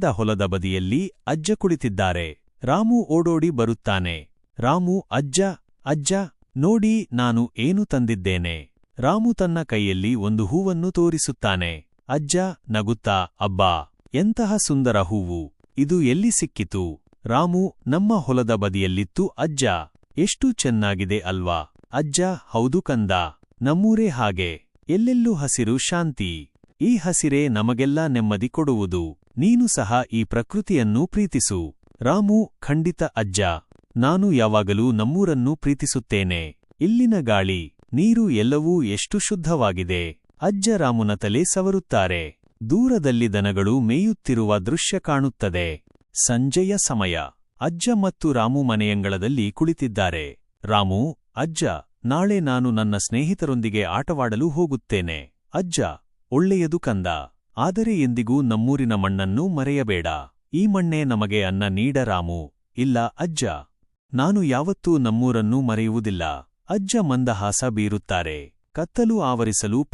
ಹೊಲದ ಬದಿಯಲ್ಲಿ ಅಜ್ಜ ಕುಳಿತಿದ್ದಾರೆ. ರಾಮು ಓಡೋಡಿ ಬರುತ್ತಾನೆ. ರಾಮು, ಅಜ್ಜ, ಅಜ್ಜ, ನೋಡಿ ನಾನು ಏನು ತಂದಿದ್ದೇನೆ. ರಾಮು ತನ್ನ ಕೈಯಲ್ಲಿ ಒಂದು ಹೂವನ್ನು ತೋರಿಸುತ್ತಾನೆ. ಅಜ್ಜ ನಗುತ್ತಾ, ಅಬ್ಬಾ, ಎಂತಹ ಸುಂದರ ಹೂವು, ಇದು ಎಲ್ಲಿ ಸಿಕ್ಕಿತು? ರಾಮು, ನಮ್ಮ ಹೊಲದ ಬದಿಯಲ್ಲಿತ್ತು ಅಜ್ಜ. ಎಷ್ಟು ಚೆನ್ನಾಗಿದೆ ಅಲ್ವಾ? ಅಜ್ಜ, ಹೌದು ಕಂದ, ನಮ್ಮೂರೇ ಹಾಗೆ, ಎಲ್ಲೆಲ್ಲೂ ಹಸಿರು, ಶಾಂತಿ. ಈ ಹಸಿರೇ ನಮಗೆಲ್ಲ ನೆಮ್ಮದಿ ಕೊಡುವುದು. ನೀನು ಸಹ ಈ ಪ್ರಕೃತಿಯನ್ನು ಪ್ರೀತಿಸು. ರಾಮು, ಖಂಡಿತ ಅಜ್ಜ, ನಾನು ಯಾವಾಗಲೂ ನಮ್ಮೂರನ್ನು ಪ್ರೀತಿಸುತ್ತೇನೆ. ಇಲ್ಲಿನ ಗಾಳಿ, ನೀರು ಎಲ್ಲವೂ ಎಷ್ಟು ಶುದ್ಧವಾಗಿದೆ. ಅಜ್ಜ ರಾಮುನ ತಲೆ ಸವರುತ್ತಾರೆ. ದೂರದಲ್ಲಿ ದನಗಳು ಮೇಯುತ್ತಿರುವ ದೃಶ್ಯ ಕಾಣುತ್ತದೆ. ಸಂಜೆಯ ಸಮಯ. ಅಜ್ಜ ಮತ್ತು ರಾಮು ಮನೆಯಂಗಳದಲ್ಲಿ ಕುಳಿತಿದ್ದಾರೆ. ರಾಮು, ಅಜ್ಜ, ನಾಳೆ ನಾನು ನನ್ನ ಸ್ನೇಹಿತರೊಂದಿಗೆ ಆಟವಾಡಲು ಹೋಗುತ್ತೇನೆ. ಅಜ್ಜ, ಒಳ್ಳೆಯದು ಕಂದ, ಆದರೆ ಎಂದಿಗೂ ನಮ್ಮೂರಿನ ಮಣ್ಣನ್ನು ಮರೆಯಬೇಡ. ಈ ಮಣ್ಣೇ ನಮಗೆ ಅನ್ನ ನೀಡ. ರಾಮು, ಇಲ್ಲ ಅಜ್ಜ, ನಾನು ಯಾವತ್ತೂ ನಮ್ಮೂರನ್ನು ಮರೆಯುವುದಿಲ್ಲ. ಅಜ್ಜ ಮಂದಹಾಸ ಬೀರುತ್ತಾರೆ. ಕತ್ತಲು ಆವರಿಸಲು